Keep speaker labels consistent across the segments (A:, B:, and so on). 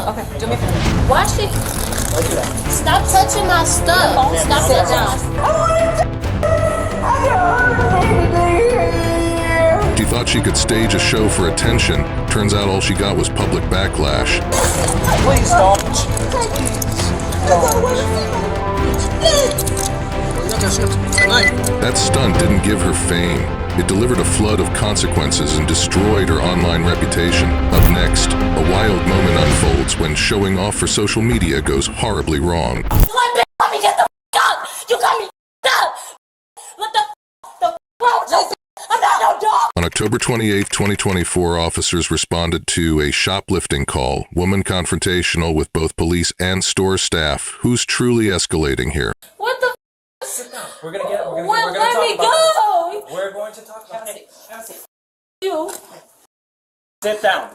A: Okay, do me a favor.
B: Why she? Stop touching my stuff. Stop touching my stuff.
C: She thought she could stage a show for attention. Turns out all she got was public backlash.
D: Please don't.
C: That stunt didn't give her fame. It delivered a flood of consequences and destroyed her online reputation. Up next, a wild moment unfolds when showing off for social media goes horribly wrong.
B: Let me get the up. You got me up. What the wrong? I'm not no dog.
C: On October 28, 2024, officers responded to a shoplifting call, woman confrontational with both police and store staff. Who's truly escalating here?
B: What the?
D: We're gonna talk about
B: go.
D: We're going to talk about it.
A: Have a seat.
B: You.
D: Sit down.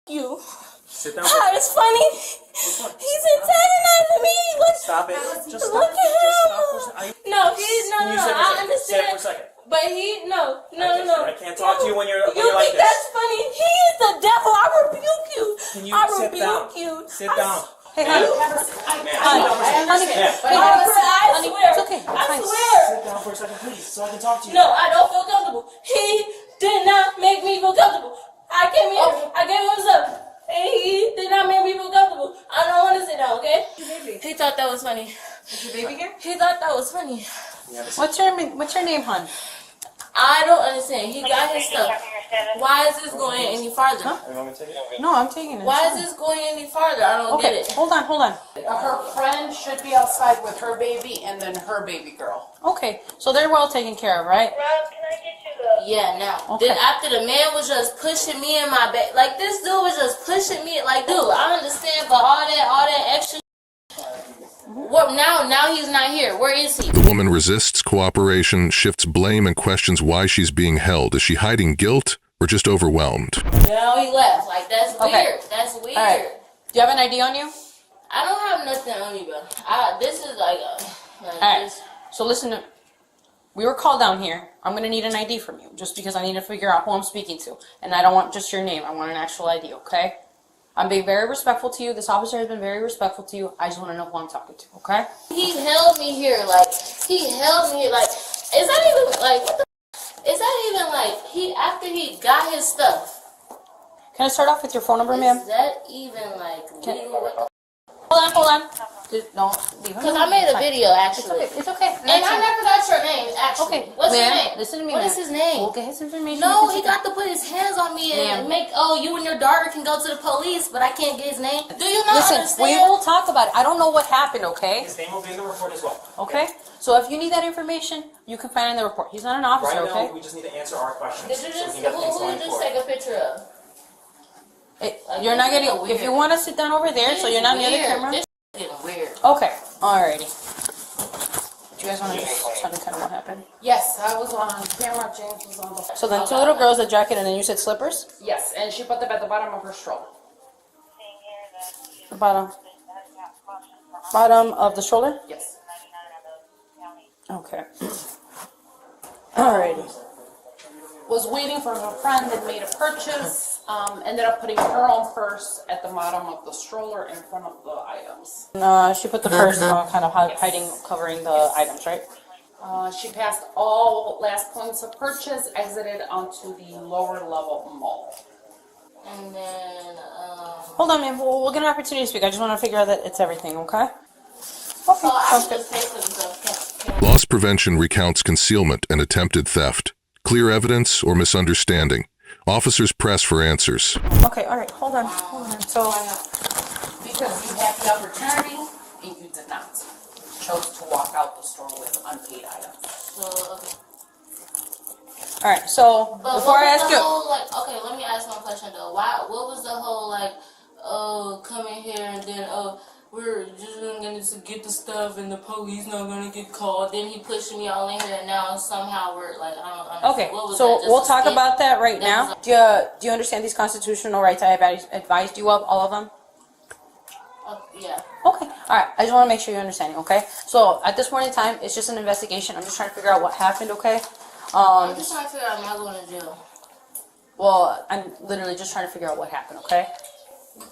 B: You.
D: Sit down.
B: Oh, it's funny. He's antagonizing me. Look.
D: Stop it. Just
B: Look
D: stop.
B: at him.
D: Just stop for a second.
B: No, he's no. I understand.
D: Sit for a second.
B: But he no.
D: I can't talk to you when you're
B: You
D: like
B: think
D: this.
B: that's funny? He is the devil. I rebuke you.
D: Can you
B: I
D: sit
B: rebuke
D: down?
B: you.
D: Sit down.
A: Hey, honey.
B: I swear.
A: It's okay.
B: I swear.
D: Sit down for a second, please, so I can talk to you.
B: No, I don't feel comfortable. He did not make me feel comfortable. I came here. I gave him some. And he did not make me feel comfortable. I don't want to sit down, okay? He thought that was funny.
A: Is your baby here?
B: He thought that was funny.
A: What's your name, hon?
B: I don't understand. He got his stuff. Why is this going any farther?
A: Huh?
D: You want me to take it?
A: No, I'm taking it.
B: Why is this going any farther? I don't get it.
A: Hold on.
E: Her friend should be outside with her baby and then her baby girl.
A: Okay, so they're well taken care of, right?
F: Rob, can I get you the...
B: Yeah, now.
A: Okay.
B: Then after the man was just pushing me in my back, like this dude was just pushing me, like dude, I understand, but all that extra. What now he's not here. Where is he?
C: The woman resists cooperation, shifts blame, and questions why she's being held. Is she hiding guilt or just overwhelmed?
B: Now he left. Like that's
A: Okay.
B: weird. That's weird.
A: All right. Do you have an ID on you?
B: I don't have nothing on me, bro. This is like
A: All right.
B: this.
A: So listen to. We were called down here. I'm gonna need an ID from you, just because I need to figure out who I'm speaking to, and I don't want just your name. I want an actual ID. Okay? I'm being very respectful to you. This officer has been very respectful to you. I just want to know who I'm talking to. Okay?
B: He held me here. Like he held me here. Like is that even like what the? Is that even like he after he got his stuff?
A: Can I start off with your phone number, ma'am?
B: Is that even like legal? What the
A: Hold on. Just don't leave him.
B: Because I made a video actually.
A: It's okay.
B: And I never got your name actually.
A: Okay.
B: What's your
A: Ma'am,
B: name?
A: listen to me,
B: What
A: ma'am.
B: is his name?
A: We'll get his information.
B: No,
A: You
B: he
A: can
B: got to put his hands on me and
A: Ma'am.
B: make, you and your daughter can go to the police, but I can't get his name. Do you not
A: Listen,
B: understand?
A: we will talk about it. I don't know what happened, okay?
D: His name will be in the report as well.
A: Okay? So if you need that information, you can find it in the report. He's not an officer,
D: Right now,
A: okay?
D: we just need to answer our questions.
B: Did you
D: so
B: just,
D: we can get things
B: who
D: going
B: you just
D: forward.
B: take a picture of?
A: You're not getting,
B: Weird.
A: if you want to sit down over there so you're not near the
B: Weird.
A: camera.
B: This getting weird.
A: Okay, alrighty. Do you guys want to just tell me kind of what happened?
E: Yes, I was on camera. James was on the...
A: So then two little girls, a jacket, and then you said slippers?
E: Yes, and she put them at the bottom of her stroller.
A: The bottom of the stroller?
E: Yes.
A: Okay. Alrighty.
E: Was waiting for her friend that made a purchase. Ended up putting her own purse at the bottom of the stroller in front of the items.
A: She put the purse kind of hiding, covering the items, right?
E: She passed all last points of purchase, exited onto the lower level mall.
B: And then,
A: Hold on, man. We'll get an opportunity to speak. I just want to figure out that it's everything, okay?
B: so
A: Okay,
B: I
A: sounds
B: can
A: good.
B: just say some stuff.
C: Loss prevention recounts concealment and attempted theft. Clear evidence or misunderstanding? Officers press for answers.
A: Okay, alright. Hold on. So,
E: Because you had the opportunity and you did not. Chose to walk out the store with unpaid items.
B: So, okay.
A: alright. So,
B: But
A: before
B: what
A: I
B: was
A: ask
B: the
A: you,
B: whole, like, okay, let me ask one question though. What was the whole like, come in here and then we're just gonna get the stuff and the police not gonna get called. Then he pushed me all in here and now somehow we're like, I don't understand.
A: okay.
B: What was
A: So
B: that? Just
A: we'll
B: a
A: talk
B: skit?
A: about that right
B: That
A: now.
B: was
A: Do you understand these constitutional rights I have advised you of, all of them?
B: Yeah.
A: Okay. Alright. I just want to make sure you're understanding. Okay. So at this point in time, it's just an investigation. I'm just trying to figure out what happened. Okay.
B: I'm just trying to figure out am I going to jail?
A: Well, I'm literally just trying to figure out what happened. Okay.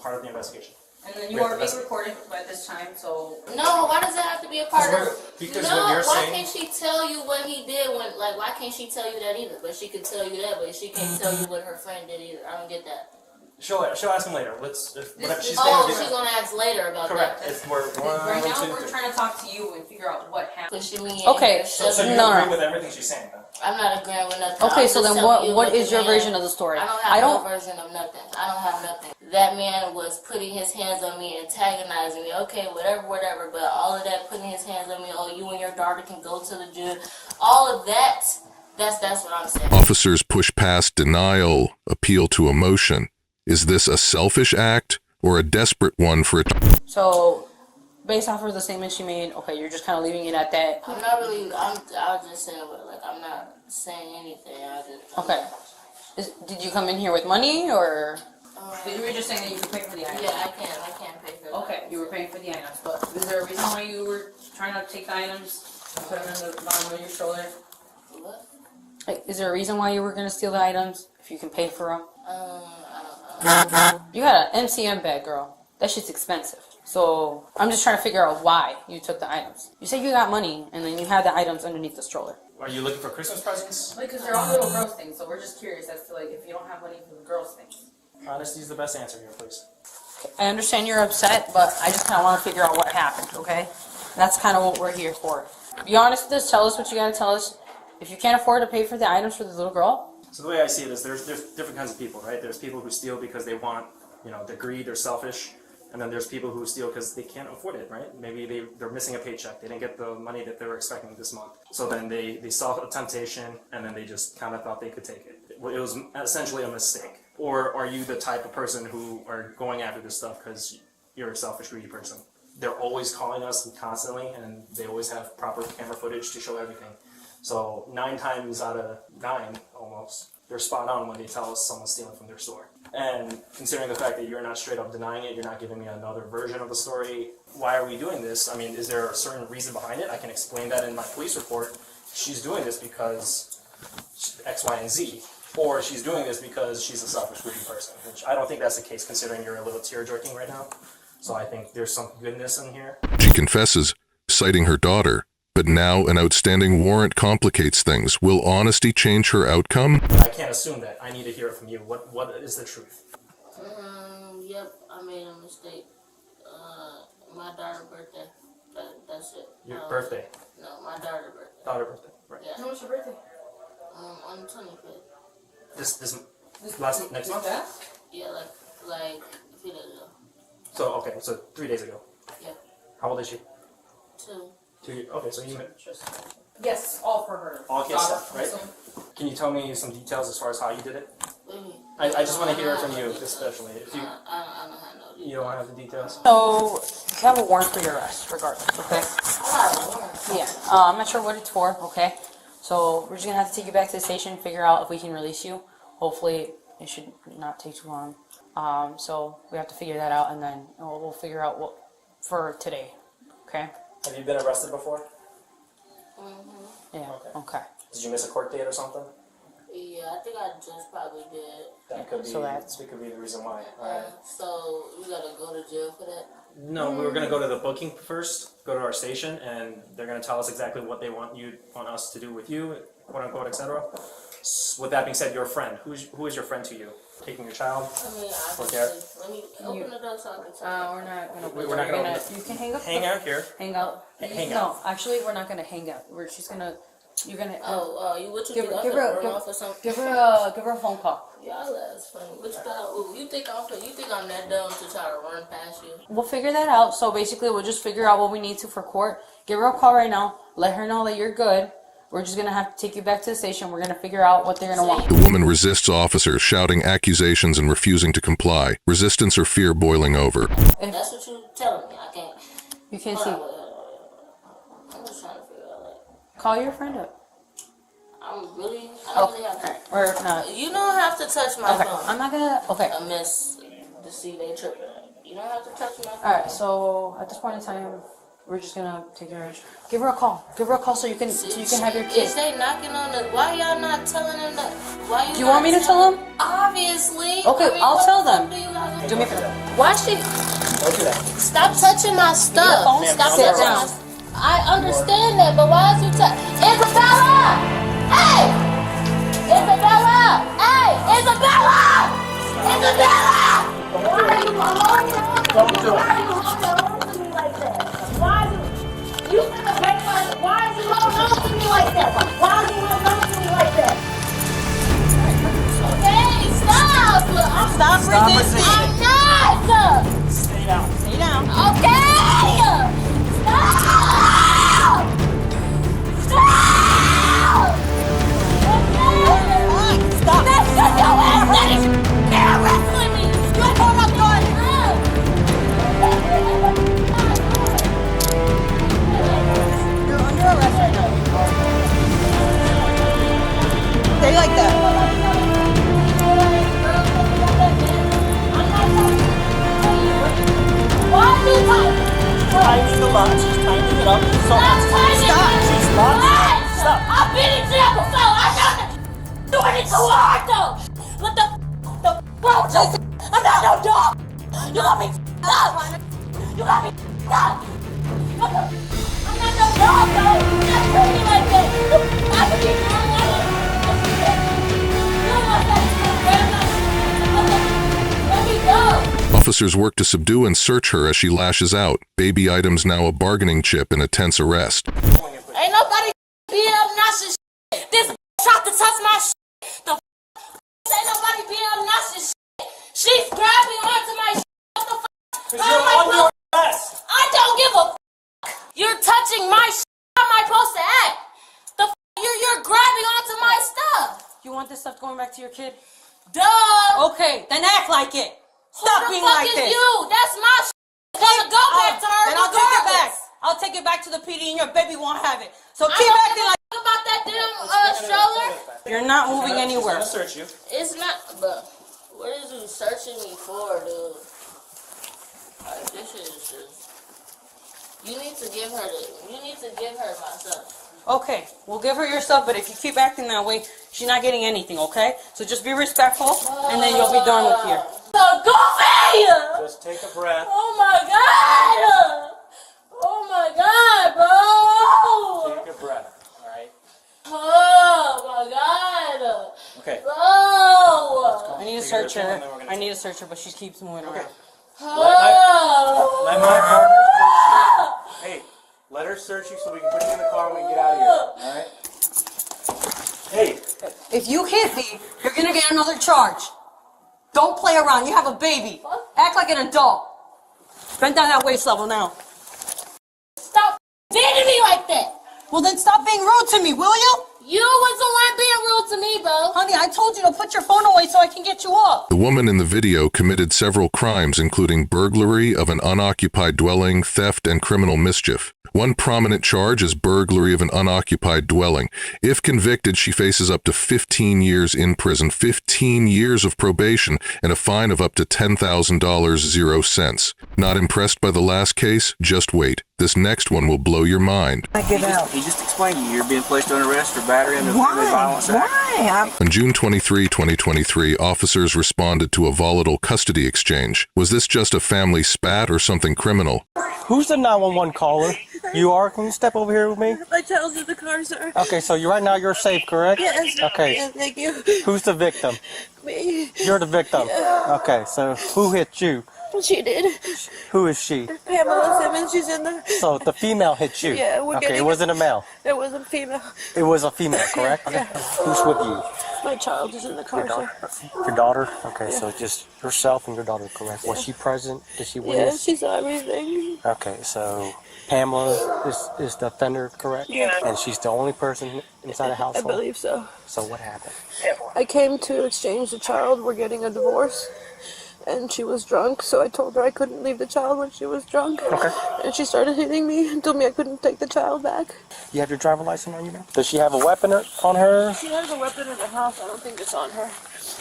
D: Part of the investigation.
A: And then you are being recorded by this time, so.
B: No, why does it have to be a part of it?
G: Because
B: No,
G: what you're
B: why
G: saying.
B: can't she tell you what he did when, like, why can't she tell you that either? But she could tell you that, but she can't tell you what her friend did either. I don't get that.
G: She'll ask him later. Let's. Whatever she's
B: Oh,
G: gonna do.
B: she's gonna ask later about
G: Correct.
B: that.
G: If we're
A: Right now,
G: 1, 2,
A: we're
G: 3.
A: trying to talk to you and figure out what happened.
B: Pushing me in
A: Okay,
B: here,
G: So
B: shoving
G: you
B: me.
A: No.
G: agree with everything she's saying, then?
B: I'm not agreeing with nothing.
A: Okay,
B: I'm
A: so
B: just
A: then
B: telling you
A: what is
B: the
A: your
B: man-
A: version of the story?
B: I don't have no version of nothing. I don't have nothing. That man was putting his hands on me, antagonizing me. Okay, whatever. But all of that, putting his hands on me. Oh, you and your daughter can go to the gym. All of that. That's what I'm saying.
C: Officers push past denial, appeal to emotion. Is this a selfish act or a desperate one for a...
A: So, based off of the statement she made, okay, you're just kind of leaving it at that.
B: I'm not really. I was just saying, like, I'm not saying anything.
A: Okay. Did you come in here with money, or you were just saying that you could pay for the items?
B: Yeah, I can't pay for that.
A: Okay, you were paying for the items, but is there a reason why you were trying to take the items and put them in the bottom of your stroller?
B: What?
A: Like, is there a reason why you were gonna steal the items if you can pay for them?
B: I don't know.
A: You got an MCM bag, girl. That shit's expensive. So I'm just trying to figure out why you took the items. You said you got money, and then you had the items underneath the stroller.
G: Are you looking for Christmas presents?
A: Because they're all little girls things, so we're just curious as to, like, if you don't have money for the girls things.
G: Honesty is the best answer here, please.
A: I understand you're upset, but I just kind of want to figure out what happened, okay? That's kind of what we're here for. Be honest with us. Tell us what you got to tell us. If you can't afford to pay for the items for the little girl,
G: So the way I see it is there's different kinds of people, right? There's people who steal because they want, they're greedy, they're selfish. And then there's people who steal because they can't afford it, right? Maybe they're missing a paycheck. They didn't get the money that they were expecting this month. So then they saw a temptation and then they just kind of thought they could take it. It was essentially a mistake. Or are you the type of person who are going after this stuff because you're a selfish, greedy person? They're always calling us constantly and they always have proper camera footage to show everything. So 9 times out of 9, almost, they're spot on when they tell us someone's stealing from their store. And considering the fact that you're not straight up denying it, you're not giving me another version of the story, why are we doing this? I mean, is there a certain reason behind it? I can explain that in my police report. She's doing this because X, Y, and Z. Or she's doing this because she's a selfish, greedy person, which I don't think that's the case considering you're a little tear-jerking right now. So I think there's some goodness in here.
C: She confesses, citing her daughter. But now an outstanding warrant complicates things. Will honesty change her outcome?
G: I can't assume that. I need to hear it from you. What is the truth?
B: Yep, I made a mistake. My daughter's birthday. That's it.
G: Your birthday.
B: No, my daughter's birthday.
G: Daughter birthday. Right.
B: Yeah.
A: when was your birthday?
B: On the 25th.
G: This next month?
B: Yeah, like a few days ago.
G: So okay, so 3 days ago.
B: Yeah.
G: How old is she?
B: 2.
G: 2 years. Okay, so you met
A: Yes, all for her.
G: all kids
A: daughter.
G: stuff, right? Can you tell me some details as far as how you did it?
B: What do you mean?
G: I just want to hear it from you, especially if you
B: I don't have no.
G: you don't have the details.
A: So, you have a warrant for your arrest, regardless, okay? Yeah, I'm not sure what it's for, okay? So, we're just gonna have to take you back to the station, figure out if we can release you. Hopefully, it should not take too long. So, we have to figure that out, and then we'll figure out what for today, okay?
G: Have you been arrested before?
A: Yeah,
G: Okay.
A: okay.
G: Did you miss a court date or something?
B: Yeah, I think I just probably did.
G: That could be.
A: So that-
G: could be the reason why. All right.
B: So you gotta go to jail for that.
G: No, we were gonna go to the booking first. Go to our station, and they're gonna tell us exactly what they want us to do with you, quote unquote, etc. With that being said, your friend. Who is your friend to you? Taking your child?
B: I mean,
G: Okay.
B: obviously, let me open the door so I can tell.
A: We're not gonna.
G: We're not gonna open
A: You can hang up.
G: Hang out here.
A: Hang out.
G: Hang
A: no,
G: out.
A: actually, we're not gonna hang out. You're gonna.
B: You what you
A: Give
B: think?
A: her-
B: I'm
A: give
B: gonna
A: her-
B: run
A: give-
B: off or something?
A: Give her a phone call.
B: Y'all that's funny. What you thought? You think I'm that dumb to try to run past you?
A: We'll figure that out. So basically, we'll just figure out what we need to for court. Give her a call right now. Let her know that you're good. We're just gonna have to take you back to the station. We're gonna figure out what they're gonna want.
C: The woman resists officers, shouting accusations and refusing to comply. Resistance or fear boiling over.
B: That's what you telling me. I can't.
A: You can't
B: Hold
A: see.
B: on, wait. I'm just trying to figure out. Like,
A: Call your friend up.
B: I don't really have to.
A: Or not.
B: You don't have to touch my
A: Okay.
B: phone.
A: I'm not gonna. Okay.
B: I miss to see they tripping. You don't have to touch my phone.
A: All right. So at this point in time, we're just gonna take her. Give her a call. Give her a call so you can have your
B: Is
A: kid.
B: they knocking on the? Why y'all not telling them that? Why you?
A: Do you want me to tell them?
B: Obviously.
A: Okay, I'll
B: what
A: tell
B: the
A: them.
B: fuck do you guys
A: Do me a favor. Why she?
D: Don't do that.
B: Stop touching my stuff.
A: phone?
B: Stop
A: Sit
B: touching
A: down.
B: I understand that, but why is you Isabella! Hey! Isabella! Hey! Isabella! Isabella! Why are you holding on to me? Why are you holding on to me like that? Why are you gonna break my... Why are you holding on to me like that? Why are you holding on to me like that? Okay, stop!
A: Stop resisting.
B: I'm not!
D: Stay down.
A: Stay down.
B: Okay! Stop! Stop! Okay!
A: Stop.
B: That's just your ass that is wrestling me! You hold up, Jordan!
A: You're under arrest right now. Stay like that.
B: Why are you talking?
D: Tightening the lock. She's tightening it up. So
B: Stop tightening
A: Stop.
B: it.
D: She's locked. Stop.
B: I've been in jail before. I know that doing it too hard though. What the wrong with you? I'm not no dog. You got me up. You got me up. What the? I'm not no dog though. You're not treating me like that. I would be wrong. Let me go.
C: Officers work to subdue and search her as she lashes out. Baby items now a bargaining chip in a tense arrest.
B: Ain't nobody being obnoxious. This tried to touch my The ain't nobody being obnoxious. She's grabbing onto my What the
D: Because you're under arrest.
B: I don't give a You're touching my How am I supposed to act? You're grabbing onto my stuff.
A: You want this stuff going back to your kid?
B: Duh.
A: Okay, then act like it. Stop
B: Who
A: being
B: the fuck
A: like
B: is
A: this.
B: you? That's my It's gonna go back to her
A: Then I'll take it back.
B: regardless.
A: I'll take it back to the PD and your baby won't have it. So
B: I
A: keep
B: don't
A: acting
B: give a
A: like
B: fuck about that damn stroller.
A: you're not moving anywhere.
D: She's gonna search you.
B: It's not, but what is you searching me for, dude? Like, this shit is just. You need to give her my stuff.
A: Okay, we'll give her your stuff, but if you keep acting that way, she's not getting anything, okay? So just be respectful, and then you'll be done with here.
B: So goofy!
D: Just take a breath.
B: Oh my god! Oh my god, bro!
D: Take a breath. All right.
B: Oh my god!
D: Okay.
B: Bro!
A: I need to search her. I need to search her, but she keeps moving around.
B: Oh!
D: Let my partner search you. Hey, let her search you so we can put you in the car and we can get out of here. All right. Hey.
A: If you hit me, you're gonna get another charge. Don't play around. You have a baby. Act like an adult. Bend down that waist level now.
B: Stop dating me like that!
A: Well, then stop being rude to me, will you?
B: You was the one being rude to me, bro.
A: Honey, I told you to put your phone away so I can get you off.
C: The woman in the video committed several crimes, including burglary of an unoccupied dwelling, theft, and criminal mischief. One prominent charge is burglary of an unoccupied dwelling. If convicted, she faces up to 15 years in prison, 15 years of probation, and a fine of up to $10,000, 0 cents. Not impressed by the last case? Just wait. This next one will blow your mind.
H: He just explained to you you're being placed under arrest for battery under family violence act.
F: Why?
C: On June 23, 2023, officers responded to a volatile custody exchange. Was this just a family spat or something criminal?
I: Who's the 911 caller? You are? Can you step over here with me?
F: My child's in the car, sir.
I: Okay, so right now you're safe, correct?
F: Yes.
I: Okay.
F: Yes, thank you.
I: Who's the victim?
F: Me.
I: You're the victim. Okay, so who hit you?
F: She did.
I: Who is she?
F: Pamela Simmons, she's in the...
I: So the female hit you?
F: Yeah, we're
I: Okay,
F: getting...
I: it wasn't a male.
F: It was a female.
I: It was a female, correct?
F: Yeah.
I: Who's with you?
F: My child is in the car, sir.
I: Your daughter? Okay, so just yourself and your daughter, correct? Was she present? Did she
F: Yeah,
I: witness?
F: she saw everything.
I: Okay, so Pamela is the offender, correct?
F: Yeah.
I: And she's the only person inside the
F: I
I: household?
F: believe so.
I: So what happened?
F: I came to exchange the child. We're getting a divorce. And she was drunk, so I told her I couldn't leave the child when she was drunk.
I: Okay.
F: And she started hitting me and told me I couldn't take the child back.
I: You have your driver's license on you now? Does she have a weapon on her?
F: She has a weapon in the house. I don't think it's on her.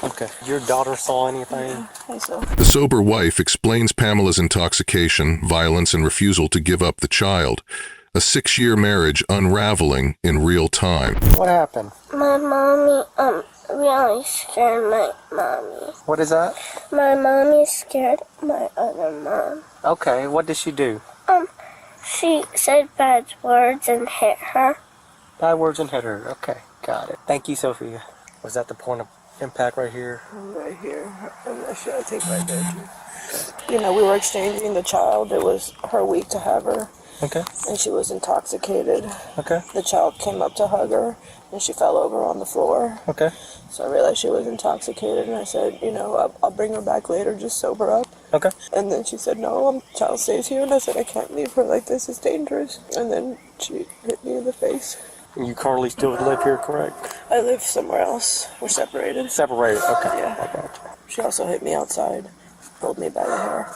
I: Okay. Your daughter saw anything?
F: I think so.
C: The sober wife explains Pamela's intoxication, violence, and refusal to give up the child. a 6-year marriage unraveling in real time.
I: What happened?
J: My mommy, really scared my mommy.
I: What is that?
J: My mommy scared my other mom.
I: Okay, what did she do?
J: She said bad words and hit her.
I: Bad words and hit her. Okay, got it. Thank you, Sophia. Was that the point of impact right here?
F: Right here. I'm not sure. I think right there too. You know, we were exchanging the child. It was her week to have her.
I: Okay.
F: And she was intoxicated.
I: Okay.
F: The child came up to hug her, and she fell over on the floor.
I: Okay.
F: So I realized she was intoxicated, and I said, you know, I'll bring her back later, just sober up.
I: Okay.
F: And then she said, no, child stays here. And I said, I can't leave her like this. It's dangerous. And then she hit me in the face.
I: You currently still live here, correct?
F: I live somewhere else. We're separated.
I: Separated, okay.
F: Yeah.
I: I got you.
F: She also hit me outside, pulled me by the hair.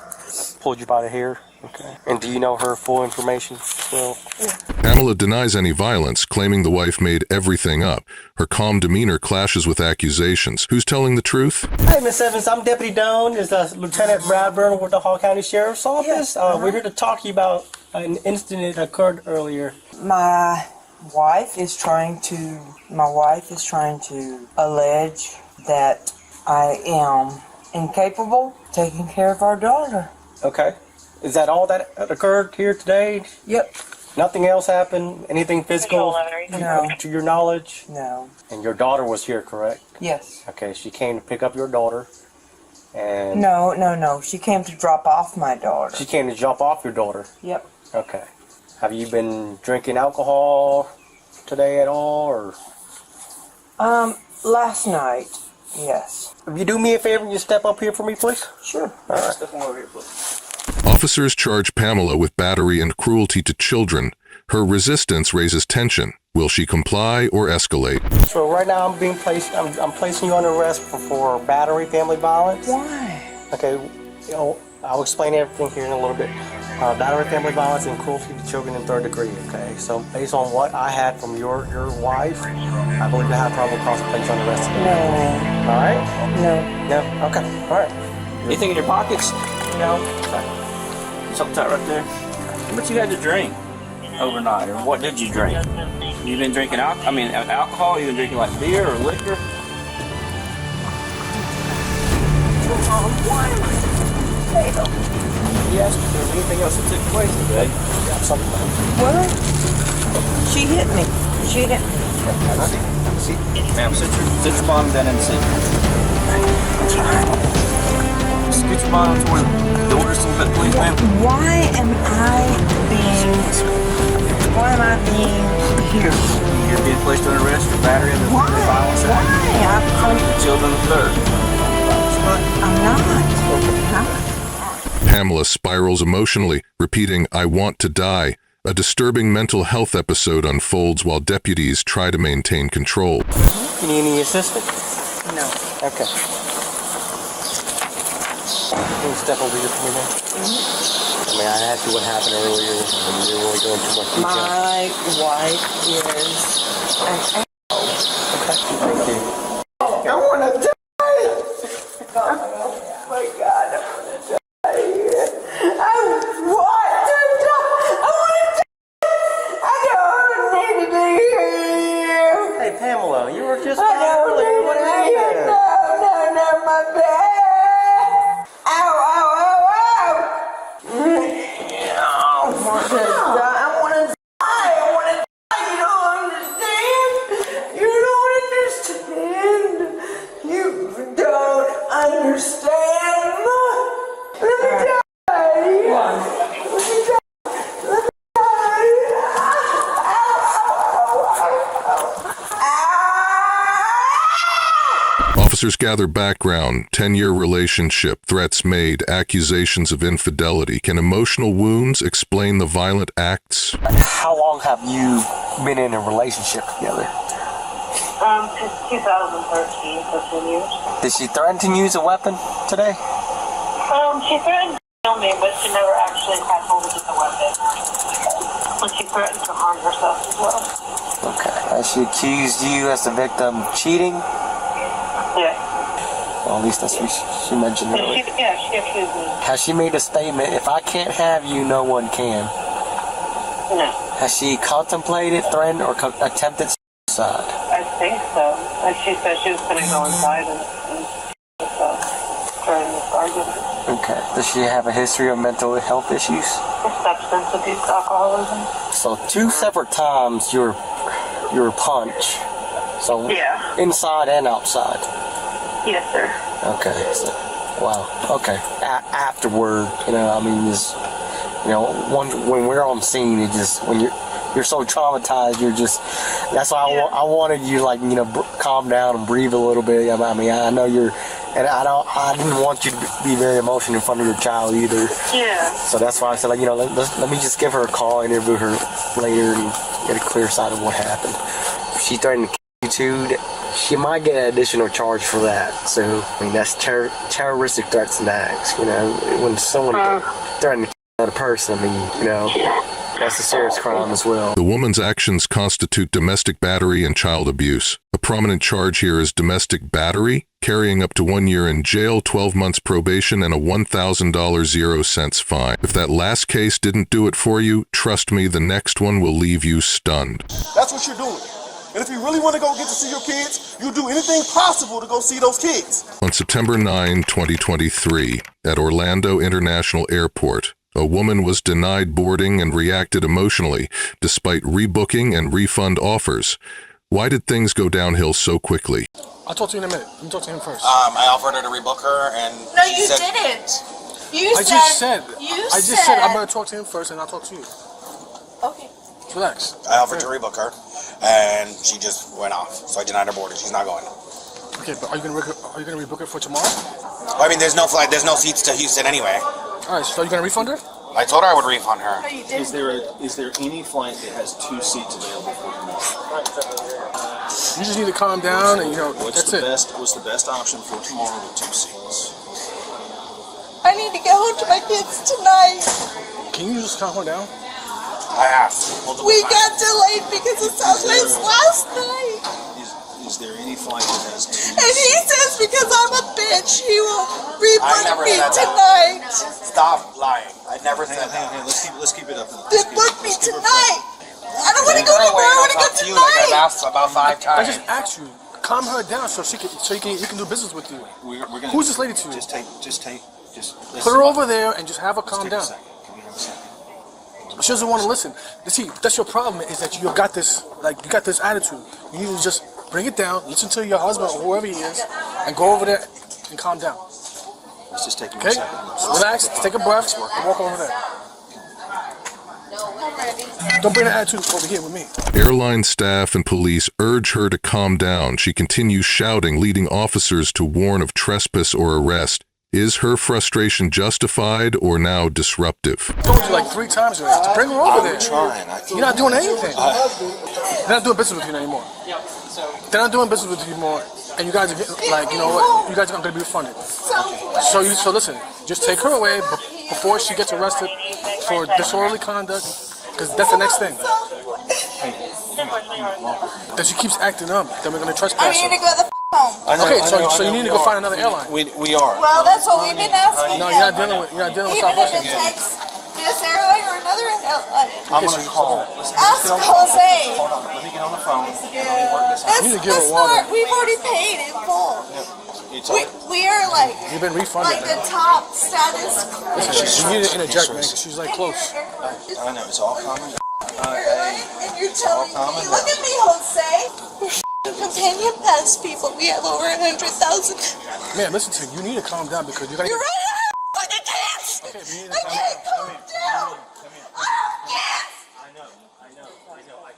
I: Pulled you by the hair? Okay. And do you know her full information still?
F: Yeah.
C: Pamela denies any violence, claiming the wife made everything up. Her calm demeanor clashes with accusations. Who's telling the truth?
K: Hey, Miss Evans, I'm Deputy Doan. This is Lieutenant Bradburn with the Hall County Sheriff's Office. We're here to talk to you about an incident that occurred earlier.
L: My wife is trying to allege that I am incapable of taking care of our daughter.
K: Okay. Is that all that occurred here today?
L: Yep.
K: Nothing else happened? Anything physical
L: No.
K: to your knowledge?
L: No.
K: And your daughter was here, correct?
L: Yes.
K: Okay, she came to pick up your daughter. And
L: No. She came to drop off my daughter.
K: she came to drop off your daughter.
L: Yep.
K: Okay. Have you been drinking alcohol today at all, or?
L: Last night, yes.
K: If you do me a favor, you step up here for me, please?
L: Sure.
K: All right. Step on over here, please.
C: Officers charge Pamela with battery and cruelty to children. Her resistance raises tension. Will she comply or escalate?
K: So right now I'm placing you under arrest for battery, family violence.
L: Why?
K: Okay, I'll explain everything here in a little bit. Battery, family violence, and cruelty to children in 3rd degree, okay? So based on what I had from your wife, I believe I have probable cause to place you under arrest today.
L: No.
K: All right?
L: No.
K: No? Okay, all right.
H: Anything in your pockets?
K: No.
H: Something tight right there. What you had to drink overnight, or what did you drink? You been drinking alcohol? You been drinking like beer or liquor?
K: Yes, if there's anything else that took place today,
L: What? She hit me. She hit me.
H: See, ma'am, sit your bottom down in the seat. Scoot your bottom toward the door just a little bit, please, ma'am.
L: Why am I being here?
H: You're being placed under arrest for battery and the violence act.
L: Why?
H: Children of the 3rd.
L: I'm not.
C: Pamela spirals emotionally, repeating, "I want to die." A disturbing mental health episode unfolds while deputies try to maintain control.
K: You need any assistance?
L: No.
K: Okay. Can you step over here for me, man?
I: I mean, I asked you what happened earlier, and you were really going too much detail.
L: My wife is an
K: Thank you.
L: I want to die. Oh my God, I want to die. I want to die. I don't need to be here.
K: Hey, Pamela, you were just
L: I don't
K: earlier.
L: need
K: What
L: to be here.
K: happened?
L: No, my back. Ow. I want to die. I want to die. You don't understand. You don't understand. Let me die.
C: Officers gather background, 10-year relationship, threats made, accusations of infidelity. Can emotional wounds explain the violent acts?
I: How long have you been in a relationship together?
M: Since 2013, for 10 years.
I: Did she threaten to use a weapon today?
M: She threatened to kill me, but she never actually had hold of the weapon. And she threatened to harm herself as well.
I: Okay. Has she accused you as the victim of cheating?
M: Yeah.
I: Well, at least that's what she mentioned earlier.
M: She accused me.
I: Has she made a statement, if I can't have you, no one can?
M: No.
K: Has she contemplated, threatened, or attempted suicide?
M: I think so. And she said she was going to go inside and during this argument.
K: Okay. Does she have a history of mental health issues?
M: Substance abuse, alcoholism.
K: So 2 separate times you were punched. So
M: yeah.
K: Inside and outside.
M: Yes, sir.
K: Okay. So, wow. Okay. Afterward, I mean, just when we're on scene, it just when you're so traumatized, you're just. That's why I wanted you calm down and breathe a little bit. I mean, I know you're. And I didn't want you to be very emotional in front of your child either.
M: Yeah.
K: So that's why I said, let me just give her a call, interview her later, and get a clear side of what happened. If she threatened to kill you too, she might get an additional charge for that. So, I mean, that's terroristic threats and acts, When someone threatens to kill another person, I mean, that's a serious crime as well.
C: The woman's actions constitute domestic battery and child abuse. A prominent charge here is domestic battery, carrying up to 1 year in jail, 12 months probation, and a $1,000 0 cents fine. If that last case didn't do it for you, trust me, the next one will leave you stunned.
N: That's what you're doing. And if you really want to go get to see your kids, you'll do anything possible to go see those kids.
C: On September 9, 2023, at Orlando International Airport, a woman was denied boarding and reacted emotionally, despite rebooking and refund offers. Why did things go downhill so quickly?
O: I'll talk to you in a minute. Let me talk to him first.
P: I offered her to rebook her, and
Q: no, you didn't.
O: I just said I'm going to talk to him first, and I'll talk to you.
Q: Okay.
O: Relax.
P: I offered to rebook her, and she just went off. So I denied her boarding. She's not going.
O: Okay, but are you going to rebook her for tomorrow?
P: Well, I mean, there's no flight. There's no seats to Houston anyway.
O: All right, so are you going to refund her?
P: I told her I would refund her.
R: Is there any flight that has 2 seats available for tomorrow?
O: You just need to calm down, and
R: What's the best option for tomorrow with 2 seats?
Q: I need to get home to my kids tonight.
O: Can you just calm her down?
P: I have.
Q: We got delayed because of Southwest last night.
R: Is there any flight that has 2
Q: And he says because I'm a bitch, he will refund me tonight.
P: Stop lying. I never said that.
R: Hey, let's keep it up.
Q: Then book me tonight. I don't want to go tomorrow. I want to go tonight.
P: Like I've asked about 5 times.
O: I just asked you, calm her down so you can do business with you. Who's this lady to you?
R: Just
O: put her over there and just have her calm down. She doesn't want to listen. See, that's your problem, is that you got this attitude. You need to just bring it down, listen to your husband or whoever he is, and go over there and calm down.
R: Let's just take a
O: second. Relax, take a breath, and walk over there. Don't bring the attitude over here with me.
C: Airline staff and police urge her to calm down. She continues shouting, leading officers to warn of trespass or arrest. Is her frustration justified or now disruptive?
O: I told you like 3 times already to bring her over there. You're not doing anything. They're not doing business with you anymore. They're not doing business with you anymore. And you guys are getting, you know what? You guys are not going to be refunded. So listen, just take her away before she gets arrested for disorderly conduct, because that's the next thing. Then she keeps acting up. Then we're going to trespass her.
Q: I need to go the home.
O: Okay, so you need to go find another airline.
R: We are.
Q: Well, that's what we've been asking.
O: No, you're not dealing with Southwest.
Q: Even if it takes this airline or another airline.
R: I'm going to call.
Q: Ask Jose.
R: Hold on, let me get on the phone.
Q: That's not, we've already paid in full. We are
O: You've been refunded.
Q: like the top status.
O: Listen, you need to interject, man, because she's like close.
R: I know, it's all common.
Q: And you're telling me, look at me, Jose. Companion pass people, we have over 100,000.
O: Man, listen to me. You need to calm down because you're gonna.
Q: You're right. I can't calm down. I know. I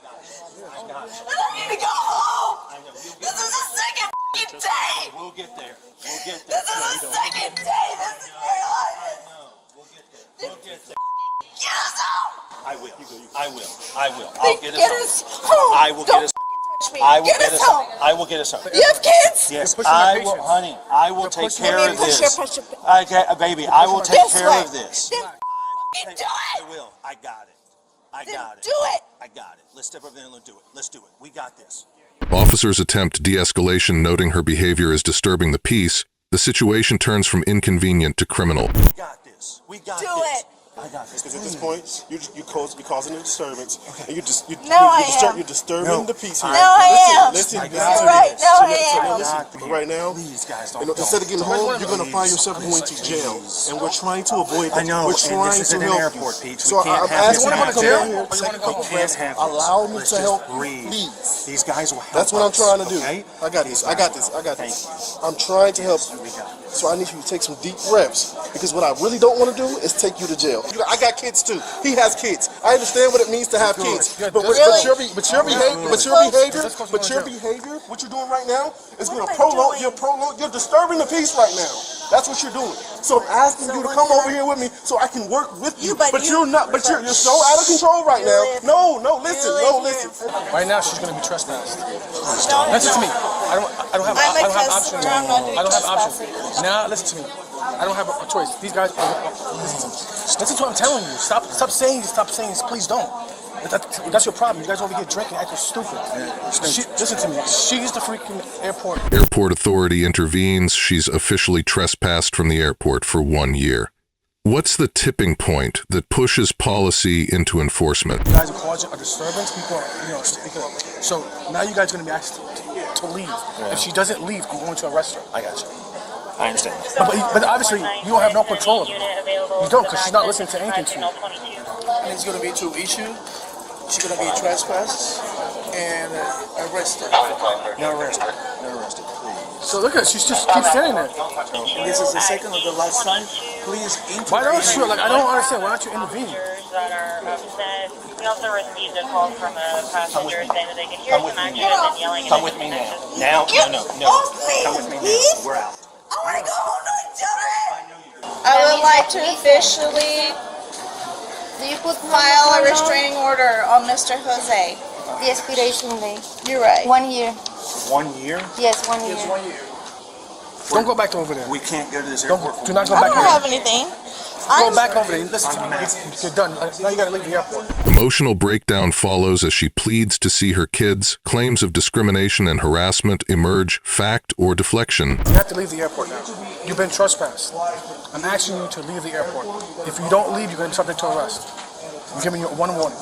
Q: got it. I don't need to go home. This is the second day.
R: We'll get there.
Q: This is the second day. This is your life.
R: We'll get there.
Q: Get us home.
R: I will. I'll get us
Q: home.
R: I will get us. I will get us home. I will get us home.
Q: You have kids?
R: Yes, I will, honey. I will take care of this. Okay, baby, I will take care of this.
Q: Then do it.
R: I will. I got it. I got it.
Q: Do it.
R: I got it. Let's step over there and let's do it. Let's do it. We got this.
C: Officers attempt de-escalation, noting her behavior is disturbing the peace. The situation turns from inconvenient to criminal.
R: We got this. We got
Q: do
R: this.
Q: It.
N: I got this. Because at this point, you're causing a disturbance, and you're disturbing the peace here.
Q: No, I am.
N: Listen,
Q: You're right. No, I am.
N: But right now,
R: Please, guys, don't.
N: instead of getting home, you're going to find yourself going to jail, and we're trying to avoid that.
R: I know.
N: We're trying
R: this is
N: to
R: an
N: help
R: airport,
N: you.
R: Pete.
N: So I'm asking you to come down here, take a couple breaths, allow me to help you, please.
R: These guys will help.
N: That's what I'm trying to do.
R: Okay?
N: I got this. I'm trying to help you. So I need you to take some deep breaths, because what I really don't want to do is take you to jail. I got kids too. He has kids. I understand what it means to have kids. But your behavior, what you're doing right now is going to prolong. You're disturbing the peace right now. That's what you're doing. So I'm asking you to come over here with me so I can work with you. But you're not. But you're so out of control right now. No, listen.
O: Right now, she's gonna be trespassed. Listen to me. I don't have options. I don't have options. Now, listen to me. I don't have a choice. These guys. Listen to what I'm telling you. Stop saying this. Please don't. That's your problem. You guys over here drinking, acting stupid. Listen to me. She's the freaking airport.
C: Airport authority intervenes. She's officially trespassed from the airport for 1 year. What's the tipping point that pushes policy into enforcement?
O: You guys are causing a disturbance. People are, so now you guys are going to be asked to leave. Yeah. If she doesn't leave, I'm going to arrest her.
R: I got you. I understand.
O: But obviously, you don't have no control of her. You don't, because she's not listening to anything to you.
S: And it's going to be two issues. She's going to be trespassed and arrested.
R: No arrested. Please.
O: So look at her. She just keeps saying that.
S: And this is the second or the last time. Please intervene.
O: Why don't you? I don't understand. Why don't you intervene?
T: That are upset. We also received a call from a passenger saying that they could hear some action and yelling.
R: Come with me now. No. Come with me now. We're out.
Q: I want to go home to my children. I would like to officially file a restraining order on Mr. Jose.
J: The expiration date.
Q: You're right.
J: 1 year.
R: 1 year?
J: Yes, 1 year.
S: Yes, 1 year.
O: Don't go back over there.
R: We can't go to this airport.
O: Do not go back over there.
Q: I don't have anything.
O: Go back over there. Listen to me. You're done. Now you gotta leave the airport.
C: Emotional breakdown follows as she pleads to see her kids. Claims of discrimination and harassment emerge, fact or deflection.
O: You have to leave the airport now. You've been trespassed. I'm asking you to leave the airport. If you don't leave, you're going to be subject to arrest. I'm giving you one warning.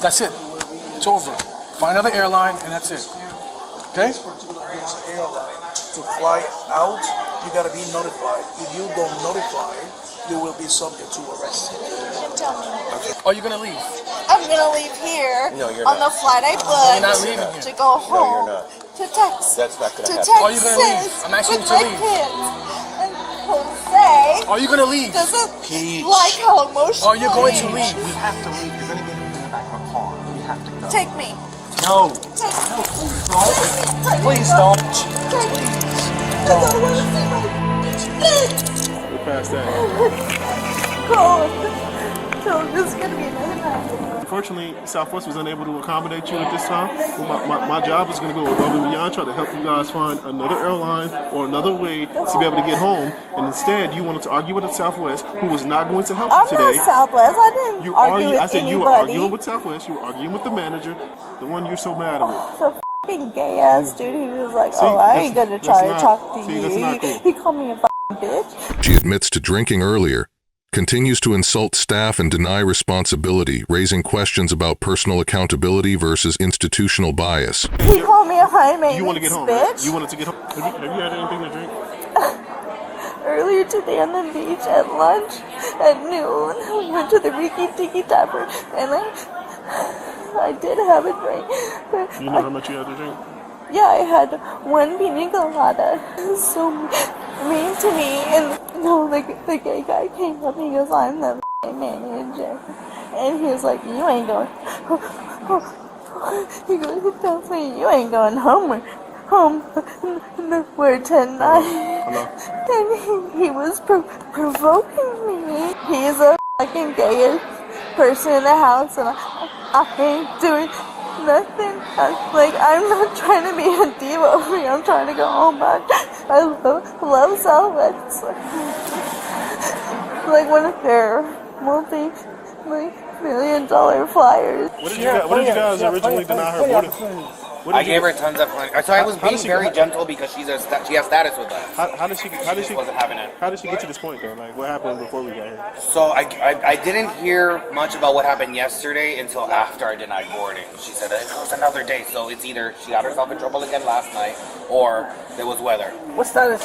O: That's it. It's over. Find another airline, and that's it. Okay?
S: To fly out, you gotta be notified. If you don't notify, you will be subject to arrest.
Q: Tell me.
O: Are you gonna leave?
Q: I'm gonna leave here on the flight I
O: You're not
Q: booked
O: leaving here.
Q: to go home to Texas.
N: That's not gonna
Q: to
N: happen.
O: Are you gonna leave? I'm asking you to
Q: with
O: leave.
Q: my kids. And Jose
O: Are you gonna leave?
Q: doesn't like how emotional
O: Are you going to
Q: he is.
O: leave?
R: We have to leave. You're going to get in the back of a car. We have to go.
Q: Take me.
R: No.
Q: Take me.
R: Please don't.
Q: Take me. I don't want to see my kids.
N: We're past that.
Q: So this is gonna be another time.
N: Unfortunately, Southwest was unable to accommodate you at this time. My job is going to go above and beyond, try to help you guys find another airline or another way to be able to get home. And instead, you wanted to argue with Southwest, who was not going to help you today.
Q: I'm not Southwest. I didn't argue with
N: I said
Q: anybody.
N: you were arguing with Southwest. You were arguing with the manager, the one you're so mad at.
Q: So fucking gay ass dude. He was like, I ain't gonna try to talk to you.
N: That's not cool.
Q: He called me a fucking bitch.
C: She admits to drinking earlier, continues to insult staff and deny responsibility, raising questions about personal accountability versus institutional bias.
Q: He called me a high maintenance
N: You want to get home,
Q: bitch.
N: right? You wanted to get home. Have you had anything to drink?
Q: Earlier today on the beach at lunch at noon, we went to the Riki Tiki Tavern, and I did have a drink. But
N: You know how much you had to drink?
Q: yeah, I had one pina colada. So mean to me, and the gay guy came up. He goes, "I'm the manager," and he was like, "You ain't going." He goes, he tells me, "You ain't going home we're tonight." And he was provoking me. He's a fucking gay person in the house, and I ain't doing nothing. I'm not trying to be a diva over here. I'm trying to go home. I love Southwest. Like one of their multi-million-dollar flyers.
N: What did you guys originally deny her boarding?
U: I gave her tons of money. So I was being very gentle because she has status with us.
D: How did she
U: wasn't having it.
D: How did she get to this point though? Like what happened before we got here?
U: So I didn't hear much about what happened yesterday until after I denied boarding. She said it was another day, so it's either she got herself in trouble again last night or there was weather.
O: What status?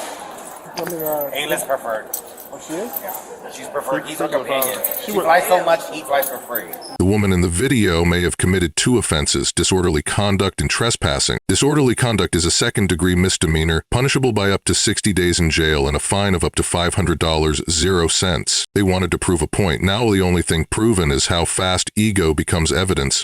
U: A-list preferred.
D: Oh, she is?
U: Yeah. She's preferred. He's her companion. She flies so much, he flies for free.
C: The woman in the video may have committed 2 offenses, disorderly conduct and trespassing. Disorderly conduct is a second-degree misdemeanor, punishable by up to 60 days in jail and a fine of up to $500, 0 cents. They wanted to prove a point. Now the only thing proven is how fast ego becomes evidence.